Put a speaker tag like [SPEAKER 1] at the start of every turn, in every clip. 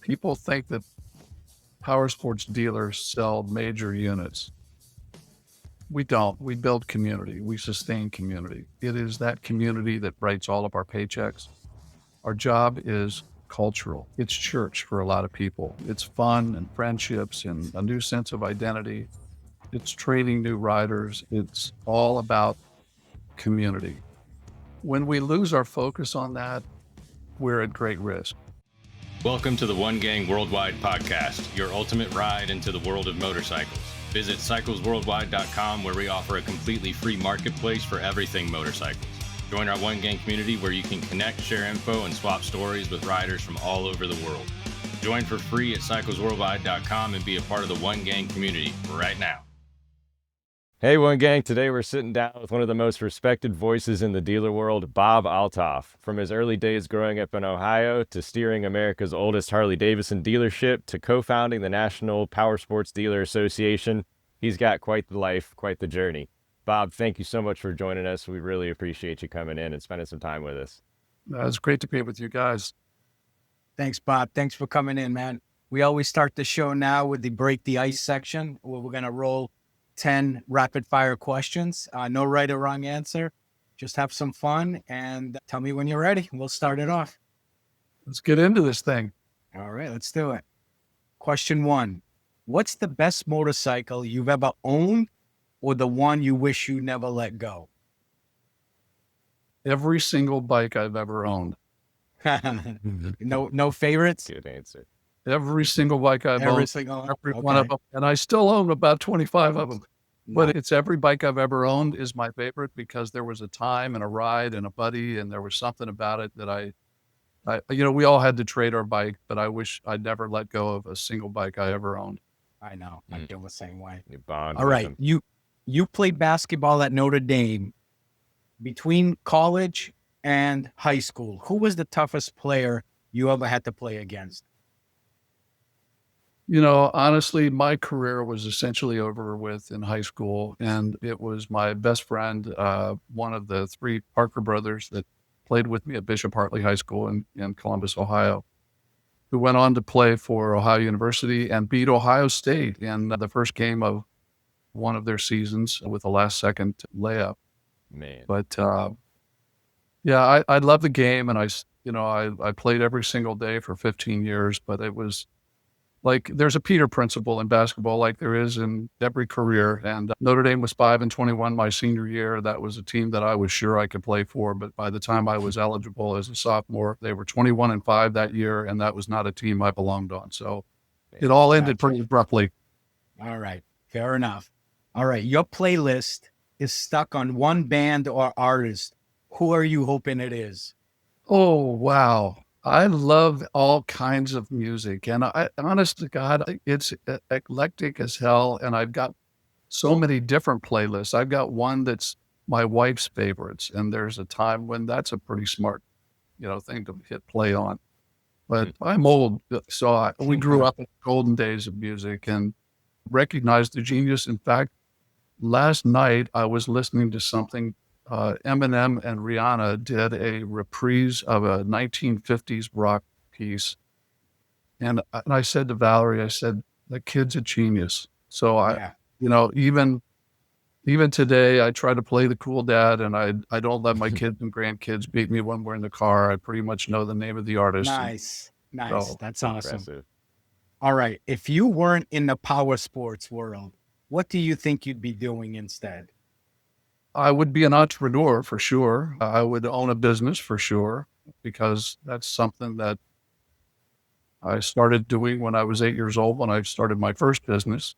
[SPEAKER 1] People think that power sports dealers sell major units. We don't. We build community. We sustain community. It is that community that writes all of our paychecks. Our job is cultural. It's church for a lot of people. It's fun and friendships and a new sense of identity. It's training new riders. It's all about community. When we lose our focus on that, we're at great risk.
[SPEAKER 2] Welcome to the One Gang Worldwide podcast, your ultimate ride into the world of motorcycles. Visit cyclesworldwide.com, where we offer a completely free marketplace for everything motorcycles. Join our One Gang community where you can connect, share info, and swap stories with riders from all over the world. Join for free at cyclesworldwide.com and be a part of the One Gang community right now.
[SPEAKER 3] Hey, One Gang. Today we're sitting down with one of the most respected voices in the dealer world, Bob Althoff. From his early days growing up in Ohio to steering America's oldest Harley Davidson dealership to co-founding the National Power Sports Dealer Association, he's got quite the life, quite the journey. Bob, thank you so much for joining us. We really appreciate you coming in and spending some time with us.
[SPEAKER 1] It's great to be with you guys.
[SPEAKER 4] Thanks, Bob. Thanks for coming in, man. We always start the show now with the break the ice section, where we're going to roll 10 rapid fire questions. No right or wrong answer. Just have some fun and tell me when you're ready. We'll start it off.
[SPEAKER 1] Let's get into this thing.
[SPEAKER 4] All right, let's do it. Question 1. What's the best motorcycle you've ever owned or the one you wish you never let go?
[SPEAKER 1] Every single bike I've ever owned.
[SPEAKER 4] No favorites?
[SPEAKER 3] Good answer.
[SPEAKER 1] Every single bike I've owned. Every one of them. And I still own about 25 of them. But it's every bike I've ever owned is my favorite because there was a time and a ride and a buddy, and there was something about it that I we all had to trade our bike, but I wish I'd never let go of a single bike I ever owned.
[SPEAKER 4] I know. I feel the same way.
[SPEAKER 3] You bond
[SPEAKER 4] all
[SPEAKER 3] with
[SPEAKER 4] right.
[SPEAKER 3] them.
[SPEAKER 4] You played basketball at Notre Dame. Between college and high school, who was the toughest player you ever had to play against?
[SPEAKER 1] Honestly, my career was essentially over with in high school, and it was my best friend, one of the three Parker brothers that played with me at Bishop Hartley High School in Columbus, Ohio, who went on to play for Ohio University and beat Ohio State in the first game of one of their seasons with a last-second layup.
[SPEAKER 3] Man.
[SPEAKER 1] But I love the game, and I played every single day for 15 years, but it was like there's a Peter principle in basketball like there is in every career. And Notre Dame was 5-21 my senior year. That was a team that I was sure I could play for. But by the time I was eligible as a sophomore, they were 21-5 that year. And that was not a team I belonged on. So it all ended pretty abruptly.
[SPEAKER 4] All right. Fair enough. All right. Your playlist is stuck on one band or artist. Who are you hoping it is?
[SPEAKER 1] Oh, wow. I love all kinds of music, and honest to God, it's eclectic as hell. And I've got so many different playlists. I've got one that's my wife's favorites, and there's a time when that's a pretty smart, thing to hit play on. But I'm old, so we grew up in the golden days of music and recognized the genius. In fact, last night I was listening to something. Eminem and Rihanna did a reprise of a 1950s rock piece. And I said to Valerie, I said, the kid's a genius. So even today I try to play the cool dad, and I don't let my kids and grandkids beat me when we're in the car. I pretty much know the name of the artist.
[SPEAKER 4] Nice.
[SPEAKER 1] So,
[SPEAKER 4] That's awesome.
[SPEAKER 3] Impressive.
[SPEAKER 4] All right. If you weren't in the power sports world, what do you think you'd be doing instead?
[SPEAKER 1] I would be an entrepreneur for sure. I would own a business for sure, because that's something that I started doing when I was 8 years old, when I started my first business.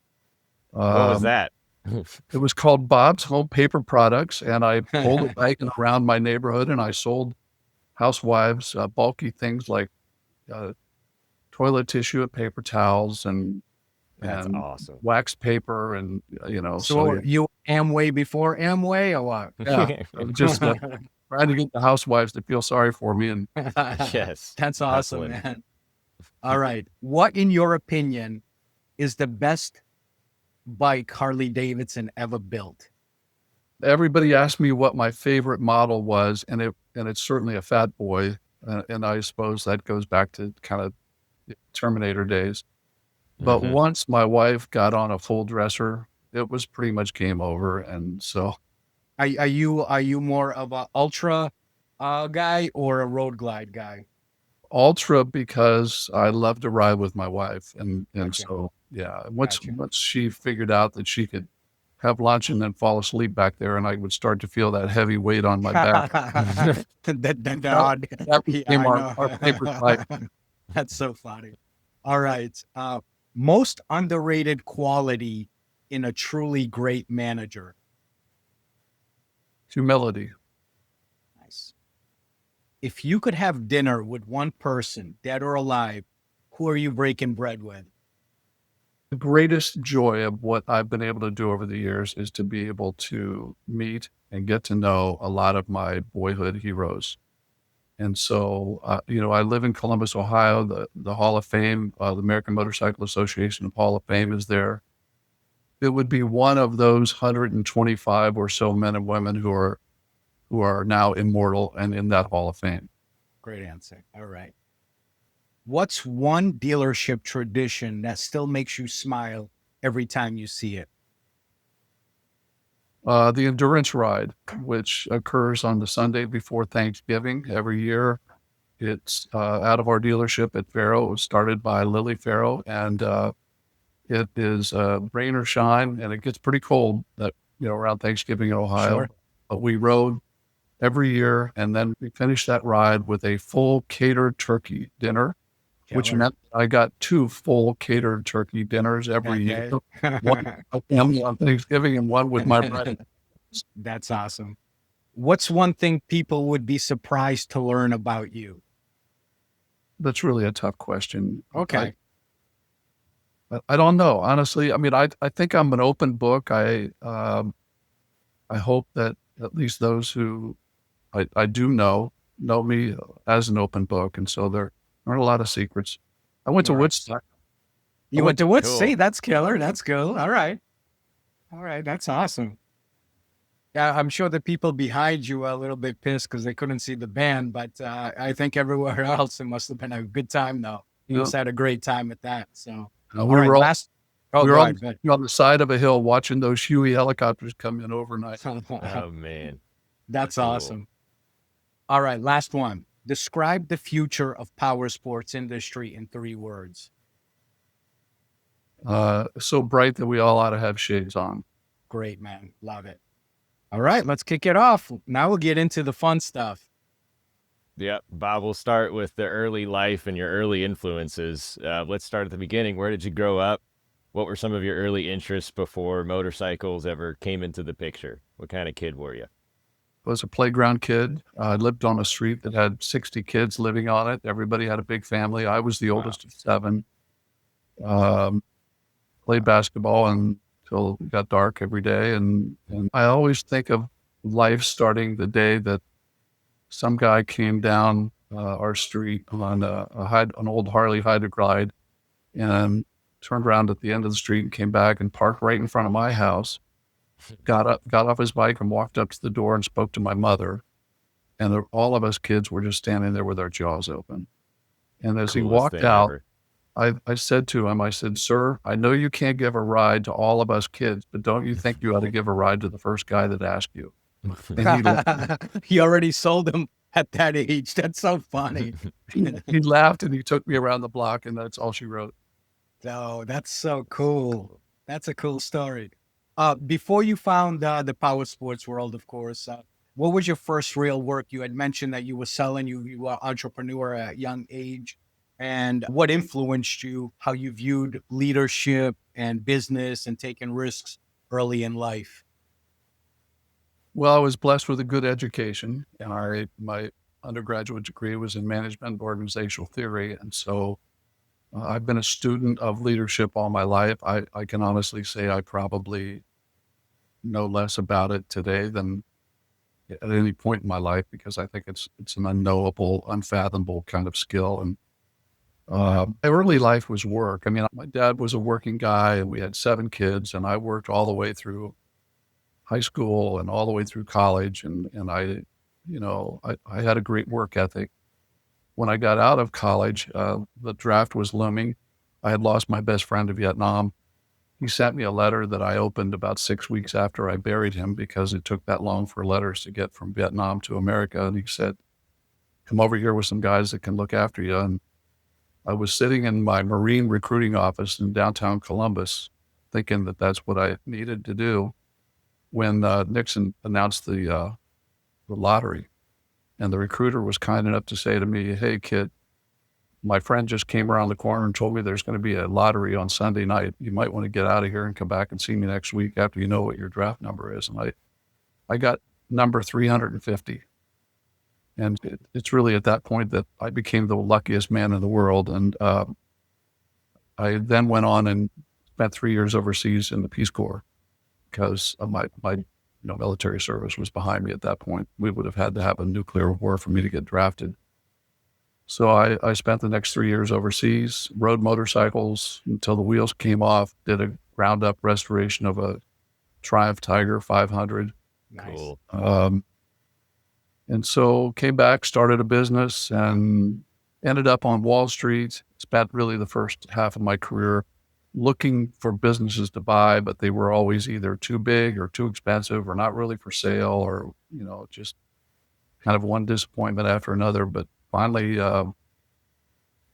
[SPEAKER 3] What was that?
[SPEAKER 1] It was called Bob's Home Paper Products, and I pulled a wagon around my neighborhood, and I sold housewives bulky things like toilet tissue and paper towels and
[SPEAKER 3] Awesome.
[SPEAKER 1] wax paper, and
[SPEAKER 4] So you Amway before Amway or what?
[SPEAKER 1] Yeah, just trying to get the housewives to feel sorry for me. And
[SPEAKER 3] Yes.
[SPEAKER 4] That's awesome,
[SPEAKER 3] Excellent.
[SPEAKER 4] man. All right. What, in your opinion, is the best bike Harley Davidson ever built?
[SPEAKER 1] everybody asked me what my favorite model was, and it's certainly a Fat Boy, and I suppose that goes back to kind of Terminator days. But
[SPEAKER 3] Mhm.
[SPEAKER 1] once my wife got on a full dresser, it was pretty much game over. And so
[SPEAKER 4] Are you more of a ultra guy or a road glide guy?
[SPEAKER 1] ultra because I love to ride with my wife. And
[SPEAKER 4] Gotcha.
[SPEAKER 1] so, yeah, once,
[SPEAKER 4] Gotcha.
[SPEAKER 1] once she figured out that she could have lunch and then fall asleep back there and I would start to feel that heavy weight on my back,
[SPEAKER 4] The
[SPEAKER 1] that,
[SPEAKER 4] nod.
[SPEAKER 1] that
[SPEAKER 4] Yeah,
[SPEAKER 1] became
[SPEAKER 4] I know.
[SPEAKER 1] our paper fight.
[SPEAKER 4] That's so funny. All right. Most underrated quality in a truly great manager.
[SPEAKER 1] Humility.
[SPEAKER 4] Nice. If you could have dinner with one person, dead or alive, who are you breaking bread with?
[SPEAKER 1] The greatest joy of what I've been able to do over the years is to be able to meet and get to know a lot of my boyhood heroes. And so, I live in Columbus, Ohio. The Hall of Fame, the American Motorcycle Association of Hall of Fame is there. It would be one of those 125 or so men and women who are now immortal and in that Hall of Fame.
[SPEAKER 4] Great answer. All right. What's one dealership tradition that still makes you smile every time you see it?
[SPEAKER 1] The endurance ride, which occurs on the Sunday before Thanksgiving every year. It's out of our dealership at Pharaoh. It was started by Lily Pharaoh, and it is rain or shine, and it gets pretty cold around Thanksgiving in Ohio.
[SPEAKER 4] Sure.
[SPEAKER 1] But we rode every year, and then we finished that ride with a full catered turkey dinner, which
[SPEAKER 4] Killer.
[SPEAKER 1] meant I got two full catered turkey dinners every year.
[SPEAKER 4] Okay.
[SPEAKER 1] One with my family on Thanksgiving and one with my brother.
[SPEAKER 4] That's awesome. What's one thing people would be surprised to learn about you?
[SPEAKER 1] That's really a tough question.
[SPEAKER 4] Okay.
[SPEAKER 1] I don't know, honestly. I mean, I think I'm an open book. I hope that at least those who I do know me as an open book, and so there aren't a lot of secrets. I went to
[SPEAKER 4] All right.
[SPEAKER 1] Woodstock.
[SPEAKER 4] You went to what?
[SPEAKER 3] Cool.
[SPEAKER 4] See, that's killer. That's cool. All right. All right. That's awesome. Yeah, I'm sure the people behind you are a little bit pissed because they couldn't see the band, but I think everywhere else it must have been a good time though. You
[SPEAKER 1] You
[SPEAKER 4] must have had a great time at that. So,
[SPEAKER 1] know,
[SPEAKER 4] all
[SPEAKER 1] we
[SPEAKER 4] right,
[SPEAKER 1] were all
[SPEAKER 4] last. Oh,
[SPEAKER 1] we were
[SPEAKER 4] go
[SPEAKER 1] all
[SPEAKER 4] ahead. Go
[SPEAKER 1] on the side of a hill watching those Huey helicopters come in overnight.
[SPEAKER 4] ahead.
[SPEAKER 3] Oh man,
[SPEAKER 4] That's
[SPEAKER 3] cool.
[SPEAKER 4] awesome. All right, last one. Describe the future of power sports industry in 3 words.
[SPEAKER 1] So bright that we all ought to have shades on.
[SPEAKER 4] Great, man. Love it. All right, let's kick it off. Now we'll get into the fun stuff.
[SPEAKER 3] Yep, Bob. We'll start with the early life and your early influences. Let's start at the beginning. Where did you grow up? What were some of your early interests before motorcycles ever came into the picture? What kind of kid were you?
[SPEAKER 1] I was a playground kid. I lived on a street that had 60 kids living on it. Everybody had a big family. I was the
[SPEAKER 3] Wow.
[SPEAKER 1] oldest of 7. Um, Played basketball until it got dark every day. And I always think of life starting the day that some guy came down our street on an old Harley Hydroglide and turned around at the end of the street and came back and parked right in front of my house, got off his bike and walked up to the door and spoke to my mother. And all of us kids were just standing there with our jaws open. And as he
[SPEAKER 3] Coolest
[SPEAKER 1] walked
[SPEAKER 3] thing
[SPEAKER 1] out,
[SPEAKER 3] ever.
[SPEAKER 1] I said to him, I said, "Sir, I know you can't give a ride to all of us kids, but don't you think you ought to give a ride to the first guy that asked you?" And
[SPEAKER 4] He already sold them at that age. That's so funny.
[SPEAKER 1] he laughed and he took me around the block, and that's all she wrote.
[SPEAKER 4] Oh, that's so cool. That's a cool story. Before you found the power sports world, of course, what was your first real work? You had mentioned that you were selling, you were entrepreneur at a young age. And what influenced you, how you viewed leadership and business and taking risks early in life?
[SPEAKER 1] Well, I was blessed with a good education, and my undergraduate degree was in management and organizational theory, and so I've been a student of leadership all my life. I can honestly say I probably know less about it today than at any point in my life because I think it's an unknowable, unfathomable kind of skill. And my early life was work. I mean, my dad was a working guy, and we had 7 kids, and I worked all the way through high school and all the way through college, and I had a great work ethic. when I got out of college, the draft was looming. I had lost my best friend to Vietnam. He sent me a letter that I opened about 6 weeks after I buried him because it took that long for letters to get from Vietnam to America. And he said, come over here with some guys that can look after you. And I was sitting in my Marine recruiting office in downtown Columbus, thinking that that's what I needed to do when Nixon announced the lottery. And the recruiter was kind enough to say to me, hey, kid, my friend just came around the corner and told me there's going to be a lottery on Sunday night. You might want to get out of here and come back and see me next week after you know what your draft number is. And I got number 350. And it's really at that point that I became the luckiest man in the world. And I then went on and spent 3 years overseas in the Peace Corps because of my military service was behind me at that point. We would have had to have a nuclear war for me to get drafted. So I spent the next 3 years overseas, rode motorcycles until the wheels came off, did a ground up restoration of a Triumph Tiger 500.
[SPEAKER 3] Cool.
[SPEAKER 1] And so came back, started a business, and ended up on Wall Street. Spent really the first half of my career looking for businesses to buy, but they were always either too big or too expensive or not really for sale, or, just kind of one disappointment after another. But finally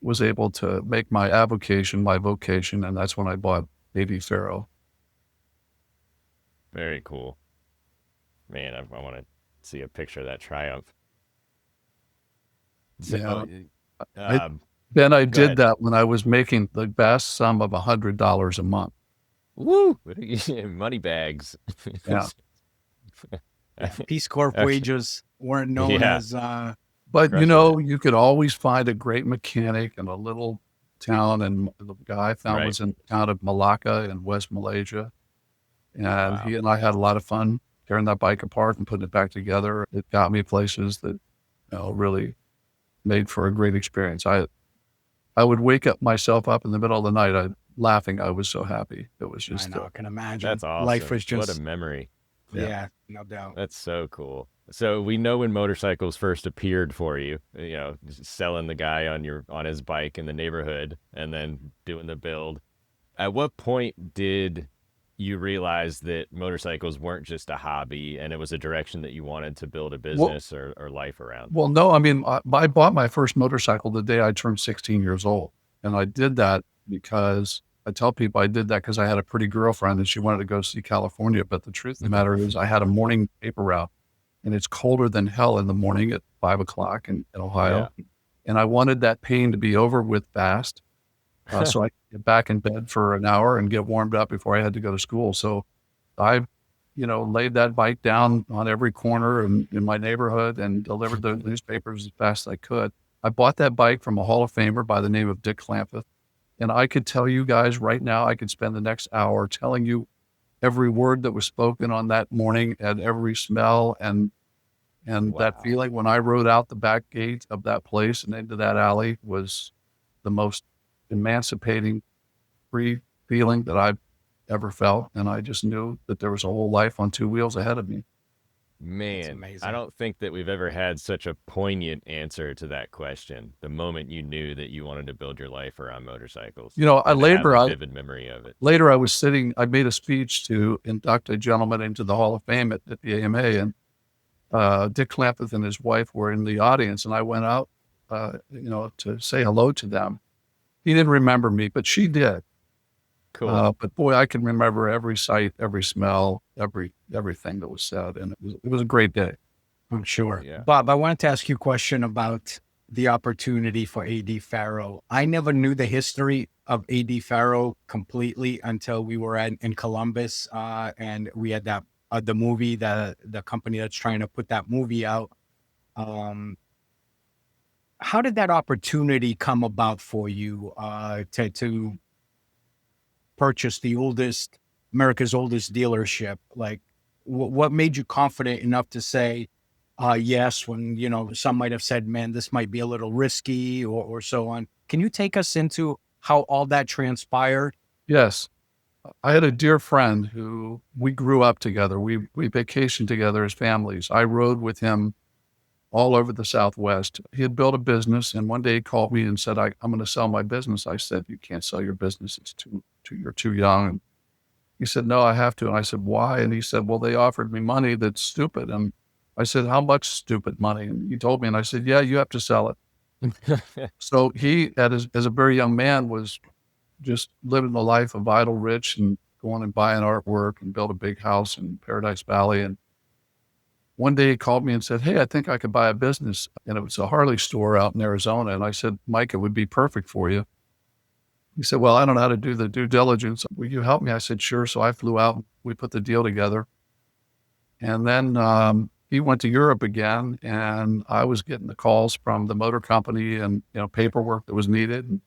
[SPEAKER 1] was able to make my avocation my vocation, and that's when I bought AD Farrow.
[SPEAKER 3] Very cool. Man, I want to see a picture of that Triumph. So,
[SPEAKER 1] I did
[SPEAKER 3] ahead.
[SPEAKER 1] that when I was making the vast sum of $100 a month.
[SPEAKER 3] Woo! Money bags.
[SPEAKER 1] Yeah.
[SPEAKER 4] Peace Corps wages weren't known as.
[SPEAKER 1] But
[SPEAKER 3] Crushing
[SPEAKER 1] you could always find a great mechanic in a little town, and the guy I found was in the town of Malacca in West Malaysia. And he and I had a lot of fun tearing that bike apart and putting it back together. It got me places that really made for a great experience. I would wake myself up in the middle of the night laughing. I was so happy. It was just
[SPEAKER 4] I can imagine.
[SPEAKER 3] That's awesome.
[SPEAKER 4] Life was just
[SPEAKER 3] what a memory.
[SPEAKER 4] Yeah, no doubt.
[SPEAKER 3] That's so cool. So we know when motorcycles first appeared for you, selling the guy on his bike in the neighborhood and then doing the build. At what point did you realize that motorcycles weren't just a hobby and it was a direction that you wanted to build a business or life around?
[SPEAKER 1] Well, no, I mean, I bought my first motorcycle the day I turned 16 years old. And I did that because I tell people I did that because I had a pretty girlfriend and she wanted to go see California. But the truth of the matter is I had a morning paper route, and it's colder than hell in the morning at 5 o'clock in Ohio. Yeah. And I wanted that pain to be over with fast. So I could get back in bed for an hour and get warmed up before I had to go to school. So I, laid that bike down on every corner in my neighborhood and delivered the newspapers as fast as I could. I bought that bike from a Hall of Famer by the name of Dick Clampeth. And I could tell you guys right now, I could spend the next hour telling you every word that was spoken on that morning and every smell and that feeling when I rode out the back gate of that place and into that alley was the most emancipating, free feeling that I've ever felt. And I just knew that there was a whole life on two wheels ahead of me.
[SPEAKER 3] Man, I don't think that we've ever had such a poignant answer to that question. The moment you knew that you wanted to build your life around motorcycles.
[SPEAKER 1] I
[SPEAKER 3] vivid memory of it.
[SPEAKER 1] Later, I made a speech to induct a gentleman into the Hall of Fame at the AMA, and Dick Clampeth and his wife were in the audience, and I went out, to say hello to them. He didn't remember me, but she did.
[SPEAKER 3] Cool.
[SPEAKER 1] But boy, I can remember every sight, every smell, everything that was said, and it was a great day.
[SPEAKER 4] I'm sure.
[SPEAKER 3] Yeah.
[SPEAKER 4] Bob, I wanted to ask you a question about the opportunity for AD Farrow. I never knew the history of AD Farrow completely until we were in Columbus, and we had that the movie, the company that's trying to put that movie out. How did that opportunity come about for you to purchase America's oldest dealership? Like, what made you confident enough to say yes when, some might have said, man, this might be a little risky or so on? Can you take us into how all that transpired?
[SPEAKER 1] Yes. I had a dear friend who we grew up together. We vacationed together as families. I rode with him all over the Southwest. He had built a business, and one day he called me and said, I'm going to sell my business. I said, you can't sell your business. You're too young. And he said, no, I have to. And I said, why? And he said, well, they offered me money that's stupid. And I said, how much stupid money? And he told me, and I said, yeah, you have to sell it. So he, as a very young man, was just living the life of idle rich and going and buying artwork and built a big house in Paradise Valley. And one day he called me and said, hey, I think I could buy a business. And it was a Harley store out in Arizona. And I said, Mike, it would be perfect for you. He said, well, I don't know how to do the due diligence. Will you help me? I said, sure. So I flew out. We put the deal together. And then he went to Europe again, and I was getting the calls from the motor company and, paperwork that was needed. And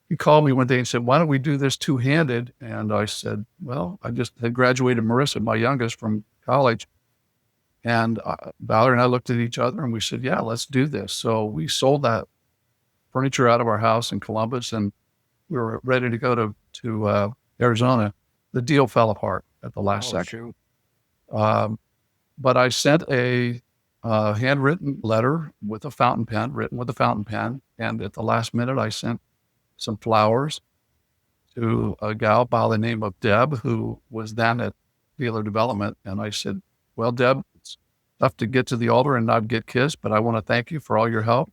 [SPEAKER 1] he called me one day and said, why don't we do this two-handed? And I said, well, I just had graduated Marissa, my youngest, from college. And Valerie and I looked at each other and we said, yeah, let's do this. So we sold that furniture out of our house in Columbus, and we were ready to go to Arizona. The deal fell apart at the last second. But I sent a handwritten letter with a fountain pen, written with a fountain pen. And at the last minute, I sent some flowers to a gal by the name of Deb, who was then at Dealer Development. And I said, well, Deb, it's tough to get to the altar and not get kissed, but I want to thank you for all your help.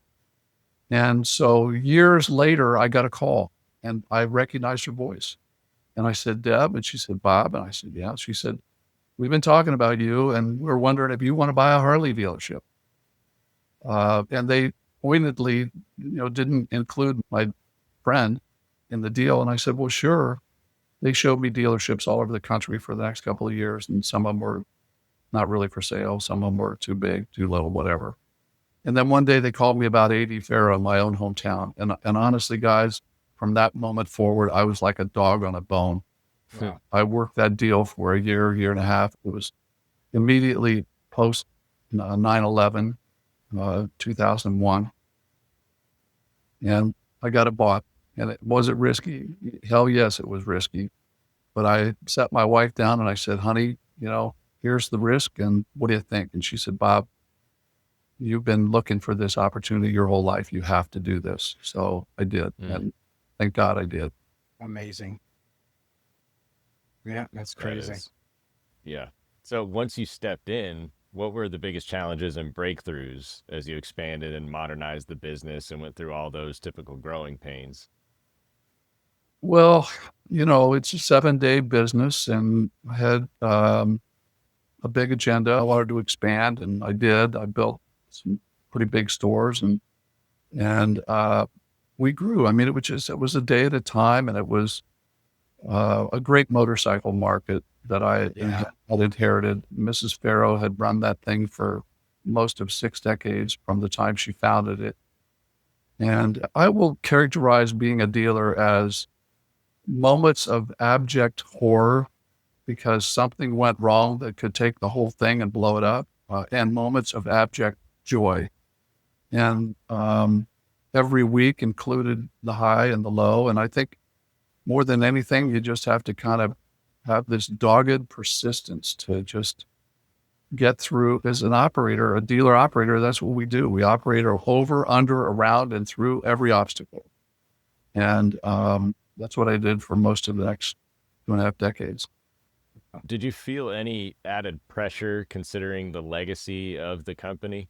[SPEAKER 1] And so years later, I got a call and I recognized her voice. And I said, Deb, and she said, Bob. And I said, yeah. She said, we've been talking about you and we're wondering if you want to buy a Harley dealership. And they pointedly, didn't include my friend in the deal. And I said, well, sure. They showed me dealerships all over the country for the next couple of years. And some of them were not really for sale. Some of them were too big, too little, whatever. And then one day they called me about AD Farrow in my own hometown. And honestly, guys, from that moment forward, I was like a dog on a bone. Wow. I worked that deal for a year and a half. It was immediately post 9/11, 2001. And I got it bought. And was it risky? Hell yes, it was risky. But I sat my wife down and I said, honey, here's the risk. And what do you think? And she said, Bob, you've been looking for this opportunity your whole life. You have to do this. So I did. And thank God I did.
[SPEAKER 4] Amazing. Yeah, that's crazy.
[SPEAKER 3] Yeah. So once you stepped in, what were the biggest challenges and breakthroughs as you expanded and modernized the business and went through all those typical growing pains?
[SPEAKER 1] Well, it's a 7-day business and I had a big agenda. I wanted to expand and I did. I built some pretty big stores and we grew. I mean, it was a day at a time, and it was a great motorcycle market that I had inherited. Mrs. Pharaoh had run that thing for most of 6 decades from the time she founded it. And I will characterize being a dealer as moments of abject horror because something went wrong that could take the whole thing and blow it up, and moments of abject joy. And every week included the high and the low. And I think more than anything, you just have to kind of have this dogged persistence to just get through. As an operator, a dealer operator, that's what we do. We operate over, under, around, and through every obstacle. And that's what I did for most of the next 2.5 decades.
[SPEAKER 3] Did you feel any added pressure considering the legacy of the company?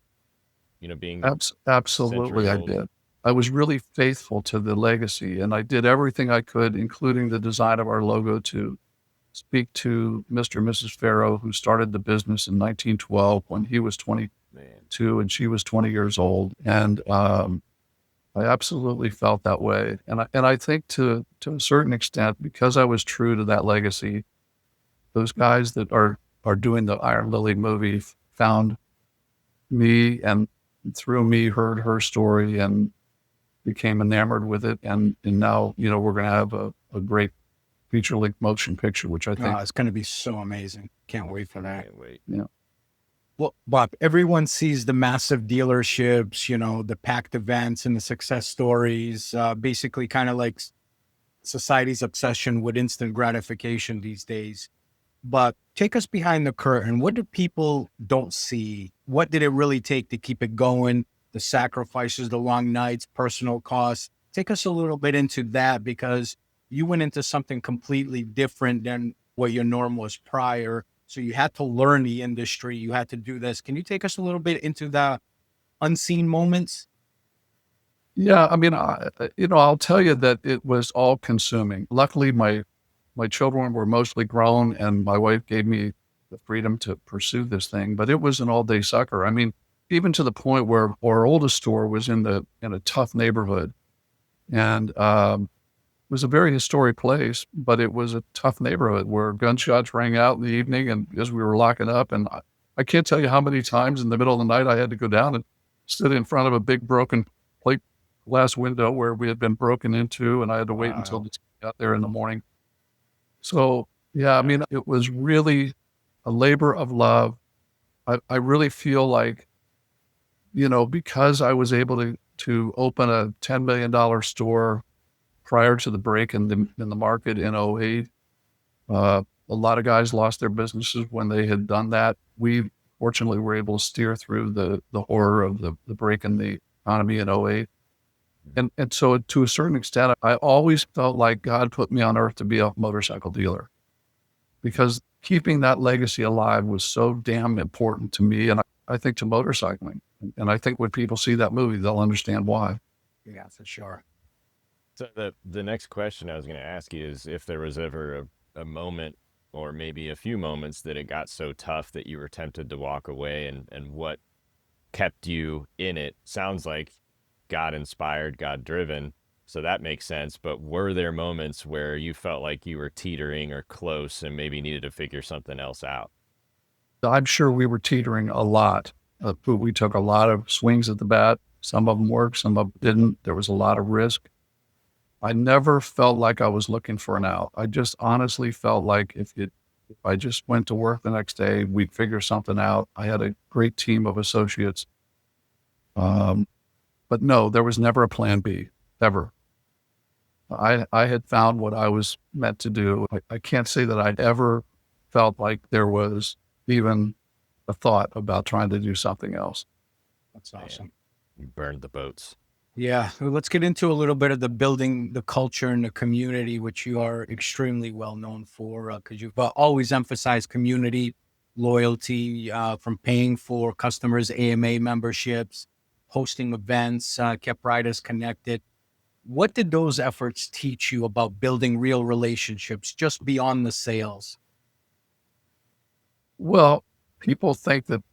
[SPEAKER 3] Being
[SPEAKER 1] absolutely, I did. I was really faithful to the legacy, and I did everything I could, including the design of our logo, to speak to Mr. and Mrs. Pharaoh, who started the business in 1912 when he was 22 and she was 20 years old. And I absolutely felt that way. And I think to a certain extent, because I was true to that legacy, those guys that are doing the Iron Lily movie found me and through me heard her story and became enamored with it. And now, we're going to have a great feature-length motion picture, which I think
[SPEAKER 4] it's going to be so amazing. Can't wait for that.
[SPEAKER 3] Can't wait.
[SPEAKER 1] Yeah.
[SPEAKER 4] Well, Bob, everyone sees the massive dealerships, the packed events and the success stories, basically kind of like society's obsession with instant gratification these days. but take us behind the curtain. What do people don't see? What did it really take to keep it going? The sacrifices, the long nights, personal costs. Take us a little bit into that, because you went into something completely different than what your norm was prior. So you had to learn the industry. You had to do this. Can you take us a little bit into the unseen moments?
[SPEAKER 1] Yeah, I mean, I'll tell you that it was all consuming. Luckily, my children were mostly grown, and my wife gave me the freedom to pursue this thing. But it was an all day sucker. I mean, even to the point where our oldest store was in a tough neighborhood, and it was a very historic place, but it was a tough neighborhood where gunshots rang out in the evening, and as we were locking up, and I can't tell you how many times in the middle of the night I had to go down and sit in front of a big broken plate glass window where we had been broken into, and I had to wait until they got there in the morning. So yeah, I mean, it was really a labor of love. I really feel like, because I was able to open a $10 million store prior to the break in the market in '08. A lot of guys lost their businesses when they had done that. We fortunately were able to steer through the horror of the break in the economy in '08. And so to a certain extent, I always felt like God put me on earth to be a motorcycle dealer, because keeping that legacy alive was so damn important to me. And I think to motorcycling. And I think when people see that movie, they'll understand why.
[SPEAKER 4] Yeah, for sure.
[SPEAKER 3] So the next question I was going to ask you is if there was ever a moment or maybe a few moments that it got so tough that you were tempted to walk away, and what kept you in it. Sounds like God inspired, God driven. So that makes sense. But were there moments where you felt like you were teetering or close and maybe needed to figure something else out?
[SPEAKER 1] I'm sure we were teetering a lot. But we took a lot of swings at the bat. Some of them worked, some of them didn't. There was a lot of risk. I never felt like I was looking for an out. I just honestly felt like if I just went to work the next day, we'd figure something out. I had a great team of associates. But no, there was never a plan B, ever. I had found what I was meant to do. I can't say that I'd ever felt like there was even a thought about trying to do something else.
[SPEAKER 4] That's awesome.
[SPEAKER 3] You burned the boats.
[SPEAKER 4] Yeah. Well, let's get into a little bit of the building, the culture and the community, which you are extremely well known for, because you've always emphasized community loyalty, from paying for customers' AMA memberships, hosting events, kept riders connected. What did those efforts teach you about building real relationships just beyond the sales?
[SPEAKER 1] Well, people think that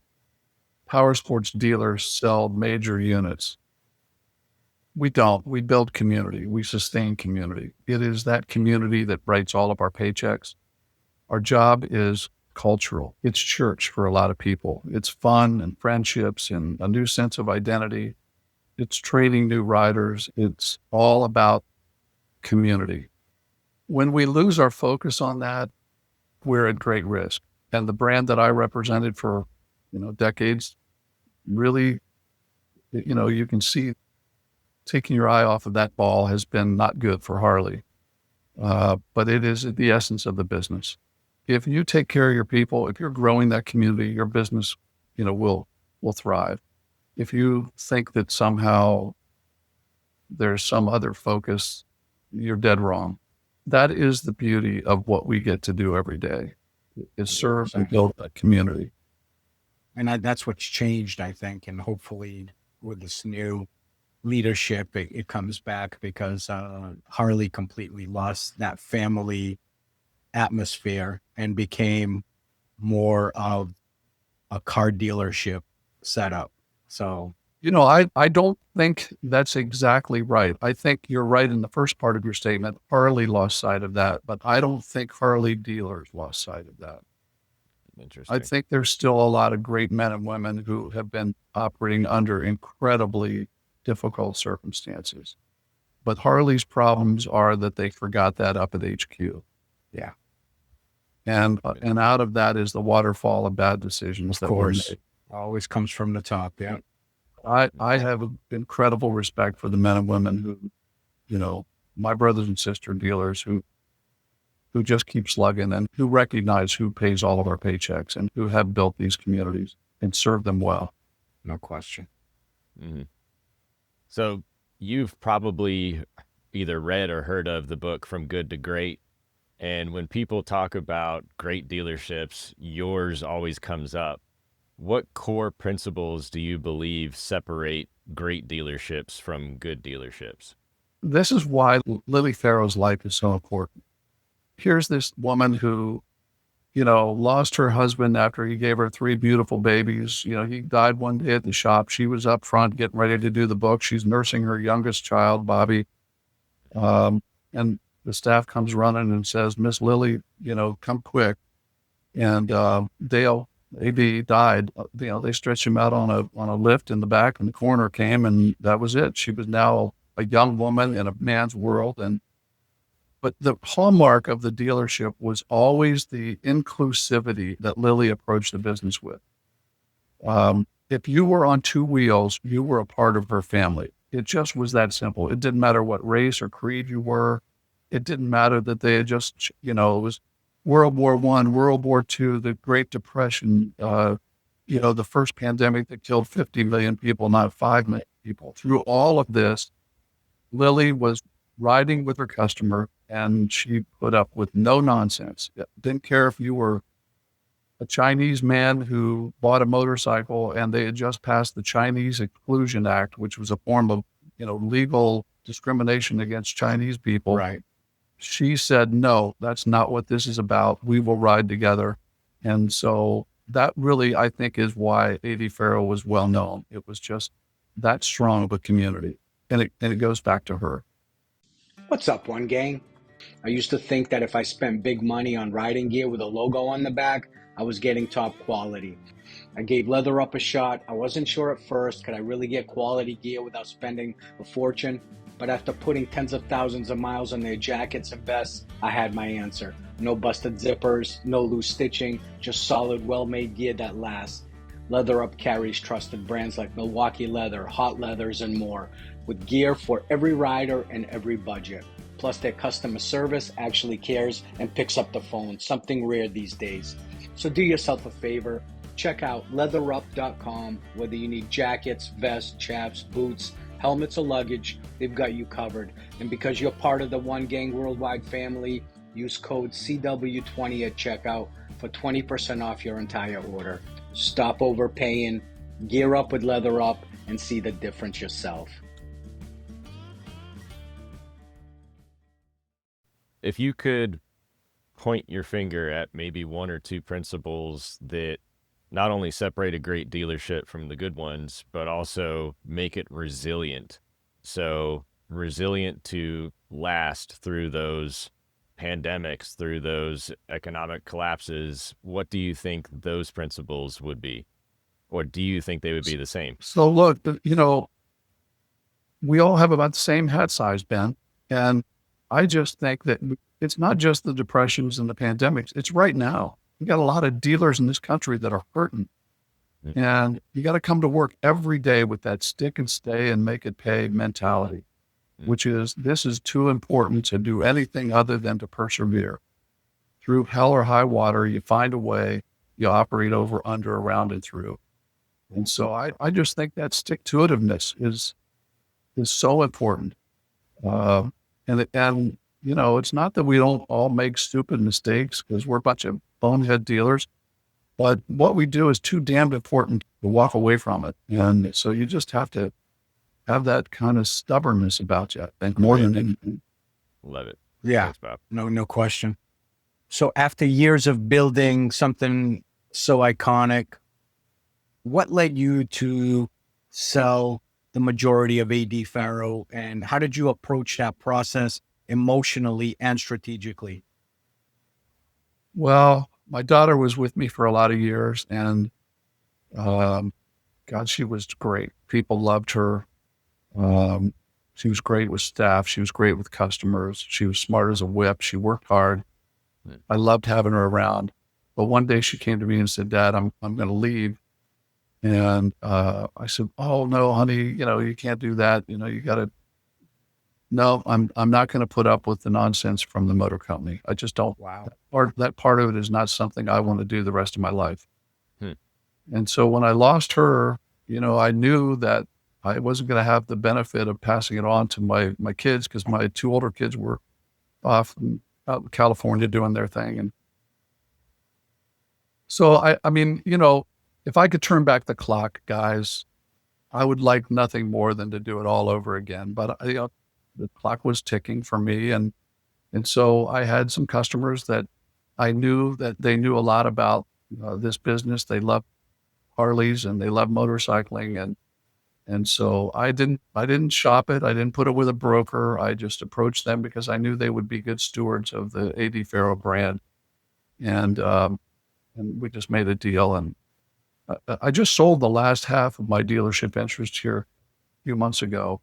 [SPEAKER 1] power sports dealers sell major units. We don't. We build community. We sustain community. It is that community that writes all of our paychecks. Our job is cultural. It's church for a lot of people. It's fun and friendships and a new sense of identity. It's training new riders. It's all about community. When we lose our focus on that, we're at great risk. And the brand that I represented for, decades, really, you can see taking your eye off of that ball has been not good for Harley. But it is the essence of the business. If you take care of your people, if you're growing that community, your business, will thrive. If you think that somehow there's some other focus, you're dead wrong. That is the beauty of what we get to do every day, is serve and build a community.
[SPEAKER 4] And that's what's changed, I think. And hopefully with this new leadership, it comes back, because Harley completely lost that family atmosphere and became more of a car dealership setup. So,
[SPEAKER 1] I don't think that's exactly right. I think you're right in the first part of your statement. Harley lost sight of that, but I don't think Harley dealers lost sight of that.
[SPEAKER 3] Interesting.
[SPEAKER 1] I think there's still a lot of great men and women who have been operating under incredibly difficult circumstances. But Harley's problems are that they forgot that up at HQ.
[SPEAKER 4] yeah,
[SPEAKER 1] And out of that is the waterfall of bad decisions
[SPEAKER 4] of
[SPEAKER 1] that were
[SPEAKER 4] course,
[SPEAKER 1] made.
[SPEAKER 4] always comes from the top. Yeah.
[SPEAKER 1] I have incredible respect for the men and women who, my brothers and sister dealers who who just keep slugging and who recognize who pays all of our paychecks and who have built these communities and served them well.
[SPEAKER 4] No question.
[SPEAKER 3] Mm-hmm. So you've probably either read or heard of the book From Good to Great. And when people talk about great dealerships, yours always comes up. What core principles do you believe separate great dealerships from good dealerships?
[SPEAKER 1] This is why Lily Farrow's life is so important. Here's this woman who, lost her husband after he gave her 3 beautiful babies. He died one day at the shop. She was up front getting ready to do the book. She's nursing her youngest child, Bobby. And the staff comes running and says, Miss Lily, come quick. And Dale, AD, died. They stretched him out on a lift in the back, and the coroner came, and that was it. She was now a young woman in a man's world. But the hallmark of the dealership was always the inclusivity that Lily approached the business with. If you were on 2 wheels, you were a part of her family. It just was that simple. It didn't matter what race or creed you were. It didn't matter that they had just, it was World War I, World War II, the Great Depression, the first pandemic that killed 50 million people, not 5 million people. Through all of this, Lily was riding with her customer, and she put up with no nonsense. Didn't care if you were a Chinese man who bought a motorcycle and they had just passed the Chinese Exclusion Act, which was a form of, legal discrimination against Chinese people.
[SPEAKER 4] Right.
[SPEAKER 1] She said, no, that's not what this is about. We will ride together. And so that really, I think, is why AD Farrow was well known. It was just that strong of a community. And it goes back to her.
[SPEAKER 5] What's up, One Gang? I used to think that if I spent big money on riding gear with a logo on the back, I was getting top quality. I gave Leather Up a shot. I wasn't sure at first, could I really get quality gear without spending a fortune? But after putting tens of thousands of miles on their jackets and vests, I had my answer. No busted zippers, no loose stitching, just solid, well-made gear that lasts. Leather Up carries trusted brands like Milwaukee Leather, Hot Leathers, and more, with gear for every rider and every budget. Plus, their customer service actually cares and picks up the phone, something rare these days. So do yourself a favor, check out leatherup.com. Whether you need jackets, vests, chaps, boots, helmets, or luggage, they've got you covered. And because you're part of the One Gang Worldwide family, use code CW20 at checkout for 20% off your entire order. Stop overpaying, gear up with Leather Up, and see the difference yourself.
[SPEAKER 3] If you could point your finger at maybe 1 or 2 principles that not only separate a great dealership from the good ones, but also make it resilient. So resilient to last through those pandemics, through those economic collapses. What do you think those principles would be? Or do you think they would be the same?
[SPEAKER 1] So look, we all have about the same hat size, Ben. And I just think that it's not just the depressions and the pandemics. It's right now. We got a lot of dealers in this country that are hurting.
[SPEAKER 3] Mm-hmm.
[SPEAKER 1] And you got to come to work every day with that stick and stay and make it pay mentality, which is, this is too important to do anything other than to persevere. Through hell or high water, you find a way, you operate over, under, around, and through. And so I just think that stick-to-itiveness is so important. And it's not that we don't all make stupid mistakes, because we're a bunch of bonehead dealers, but what we do is too damned important to walk away from it. And so you just have to have that kind of stubbornness about you, I think, more than anything.
[SPEAKER 3] Love it.
[SPEAKER 4] Yeah.
[SPEAKER 3] Thanks, Bob.
[SPEAKER 4] No question. So after years of building something so iconic, what led you to sell the majority of AD Farrow, and how did you approach that process emotionally and strategically?
[SPEAKER 1] Well, my daughter was with me for a lot of years, and God, she was great. People loved her. She was great with staff. She was great with customers. She was smart as a whip. She worked hard. I loved having her around. But one day she came to me and said, Dad, I'm going to leave. And I said, oh, no, honey, you can't do that. You got to no, I'm not going to put up with the nonsense from the motor company. I just don't.
[SPEAKER 4] Wow.
[SPEAKER 1] That part of it is not something I want to do the rest of my life.
[SPEAKER 3] Hmm.
[SPEAKER 1] And so when I lost her, I knew that I wasn't going to have the benefit of passing it on to my kids, because my two older kids were off out in California doing their thing. And so I mean, if I could turn back the clock, guys, I would like nothing more than to do it all over again. But the clock was ticking for me, and so I had some customers that I knew that they knew a lot about this business. They love Harleys and they love motorcycling, and so I didn't shop it. I didn't put it with a broker. I just approached them because I knew they would be good stewards of the AD Farrow brand, and we just made a deal. And I just sold the last half of my dealership interest here a few months ago.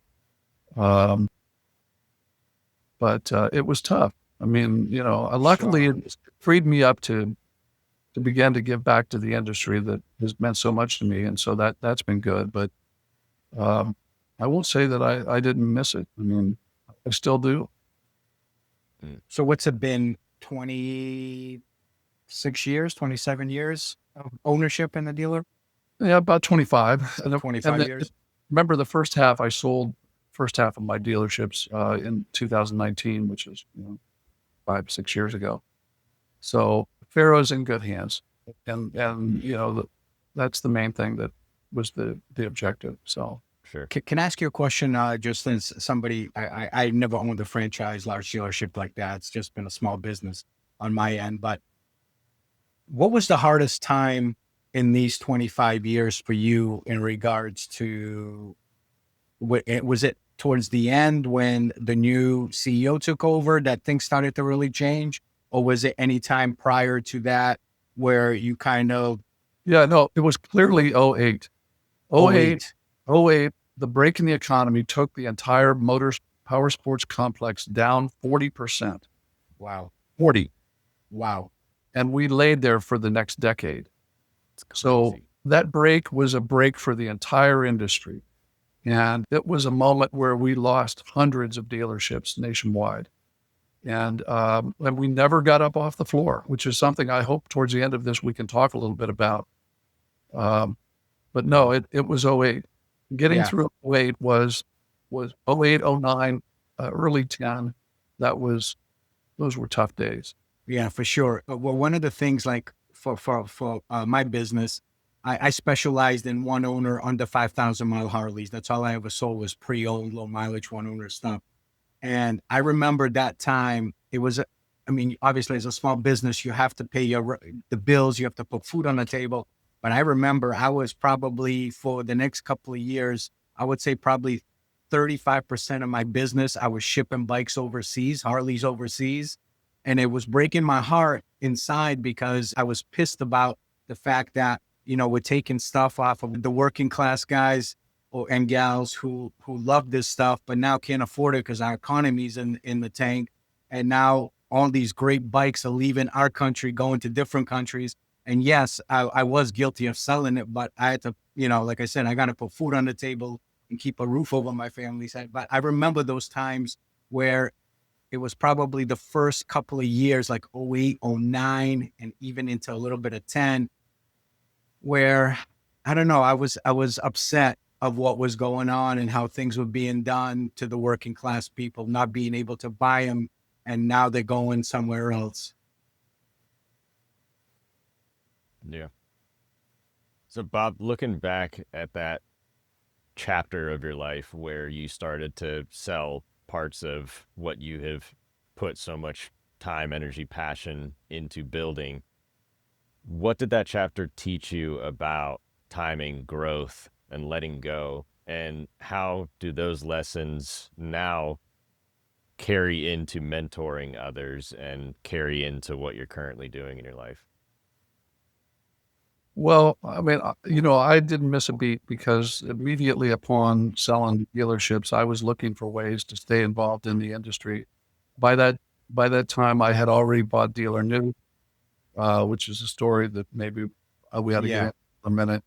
[SPEAKER 1] But it was tough. I mean, luckily it freed me up to begin to give back to the industry that has meant so much to me. And so that's been good. But I won't say that I didn't miss it. I mean, I still do.
[SPEAKER 4] So what's it been, 26 years, 27 years of ownership in the dealer?
[SPEAKER 1] Yeah, about 25.
[SPEAKER 4] 25 years.
[SPEAKER 1] Remember the first half I sold first half of my dealerships in 2019, which is 5-6 years ago. So Pharaoh's in good hands, and that's the main thing that was the objective. So
[SPEAKER 3] Sure.
[SPEAKER 4] Can I ask you a question? Just as somebody, I never owned a franchise, large dealership like that. It's just been a small business on my end. But what was the hardest time in these 25 years for you in regards to, was it towards the end when the new CEO took over that things started to really change? Or was it any time prior to that where you kind of...
[SPEAKER 1] Yeah, no, it was clearly 08. 08, the break in the economy took the entire power sports complex down 40%.
[SPEAKER 4] Wow.
[SPEAKER 1] 40.
[SPEAKER 4] Wow.
[SPEAKER 1] And we laid there for the next decade. So that break was a break for the entire industry. And it was a moment where we lost hundreds of dealerships nationwide. And we never got up off the floor, which is something I hope towards the end of this we can talk a little bit about. But no, it was 08. Getting through 08 was 08, 09, early 10. Those were tough days.
[SPEAKER 4] Yeah, for sure. Well, one of the things, like for my business, I specialized in one owner under 5,000 mile Harleys. That's all I ever sold was pre-owned, low mileage, one owner stuff. And I remember that time it was, obviously as a small business, you have to pay the bills, you have to put food on the table. But I remember I was probably, for the next couple of years, I would say probably 35% of my business, I was shipping bikes overseas, Harleys overseas. And it was breaking my heart inside because I was pissed about the fact that, we're taking stuff off of the working class guys and gals who love this stuff, but now can't afford it because our economy's in the tank. And now all these great bikes are leaving our country, going to different countries. And yes, I was guilty of selling it, but I had to, like I said, I got to put food on the table and keep a roof over my family's head. But I remember those times where it was probably the first couple of years, like 08, 09, and even into a little bit of 10, where, I don't know, I was upset of what was going on and how things were being done to the working class people, not being able to buy them. And now they're going somewhere else.
[SPEAKER 3] Yeah. So Bob, looking back at that chapter of your life where you started to sell parts of what you have put so much time, energy, passion into building, what did that chapter teach you about timing, growth, and letting go? And how do those lessons now carry into mentoring others and carry into what you're currently doing in your life?
[SPEAKER 1] Well, I didn't miss a beat because immediately upon selling dealerships, I was looking for ways to stay involved in the industry. By that time, I had already bought Dealer New, which is a story that maybe we ought to get in a minute.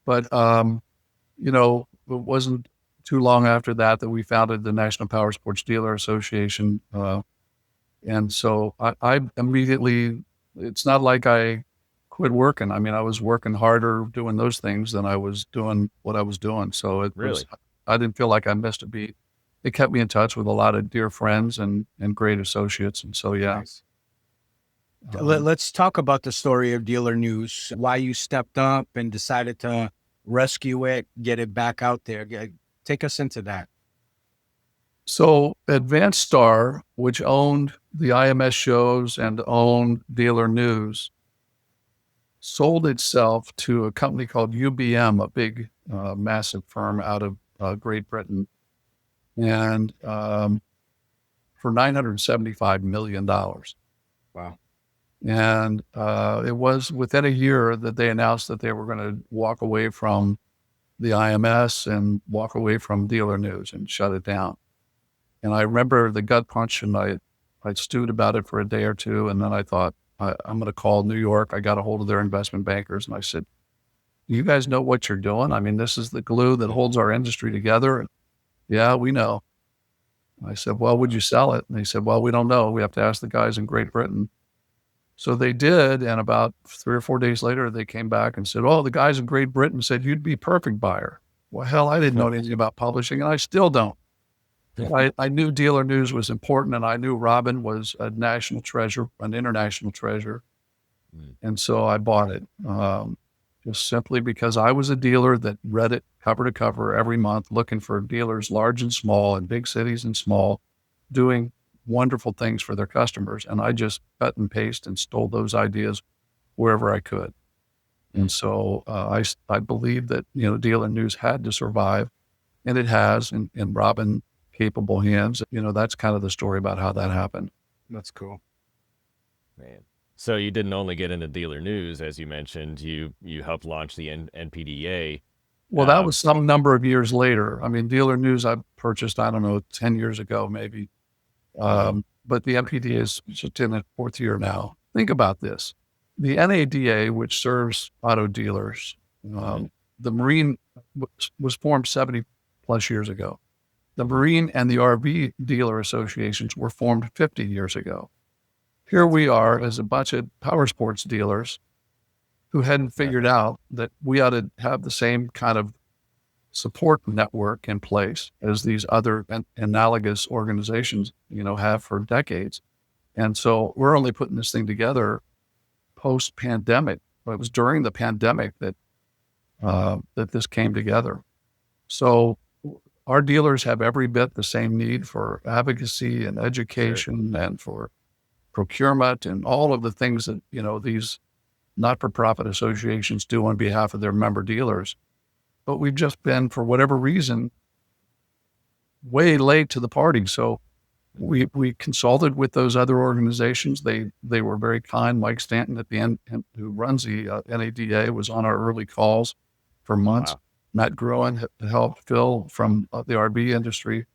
[SPEAKER 1] But, it wasn't too long after that we founded the National Power Sports Dealer Association. And so I immediately, it's not like I quit working. I mean, I was working harder doing those things than I was doing what I was doing. So
[SPEAKER 3] Really?
[SPEAKER 1] I didn't feel like I missed a beat. It kept me in touch with a lot of dear friends and great associates. And so, yeah.
[SPEAKER 4] Nice. Let's talk about the story of Dealer News, why you stepped up and decided to rescue it, get it back out there. Take us into that.
[SPEAKER 1] So Advanced Star, which owned the IMS shows and owned Dealer News, sold itself to a company called UBM, a big, massive firm out of Great Britain, and for $975 million.
[SPEAKER 4] Wow.
[SPEAKER 1] And it was within a year that they announced that they were going to walk away from the IMS and walk away from Dealer News and shut it down. And I remember the gut punch, and I stewed about it for a day or two. And then I thought, I'm going to call New York. I got a hold of their investment bankers, and I said, do you guys know what you're doing? I mean, this is the glue that holds our industry together. Yeah, we know. I said, well, would you sell it? And they said, well, we don't know. We have to ask the guys in Great Britain. So they did. And about 3 or 4 days later, they came back and said, oh, the guys in Great Britain said you'd be perfect buyer. Well, hell, I didn't know anything about publishing, and I still don't. I knew Dealer News was important, and I knew Robin was a national treasure, an international treasure. And so I bought it, just simply because I was a dealer that read it cover to cover every month, looking for dealers large and small, in big cities and small, doing wonderful things for their customers. And I just cut and paste and stole those ideas wherever I could. And so I believe that, Dealer News had to survive, and it has, in Robin capable hands. That's kind of the story about how that happened.
[SPEAKER 4] That's cool.
[SPEAKER 3] Man. So you didn't only get into Dealer News, as you mentioned, you helped launch the NPDA.
[SPEAKER 1] Well, that was some number of years later. I mean, Dealer News I purchased, 10 years ago, maybe. But the NPDA is just in its 4th year now. Think about this. The NADA, which serves auto dealers, the Marine was formed 70 plus years ago. The Marine and the RV dealer associations were formed 50 years ago. Here we are as a bunch of power sports dealers who hadn't figured out that we ought to have the same kind of support network in place as these other analogous organizations, have for decades. And so we're only putting this thing together post-pandemic. But it was during the pandemic that this came together. So our dealers have every bit the same need for advocacy and education and for procurement and all of the things that, these not-for-profit associations do on behalf of their member dealers. But we've just been, for whatever reason, way late to the party. So we consulted with those other organizations. They were very kind. Mike Stanton at the end, who runs the NADA, was on our early calls for months. Wow. Matt Groen helped Phil from the RV industry.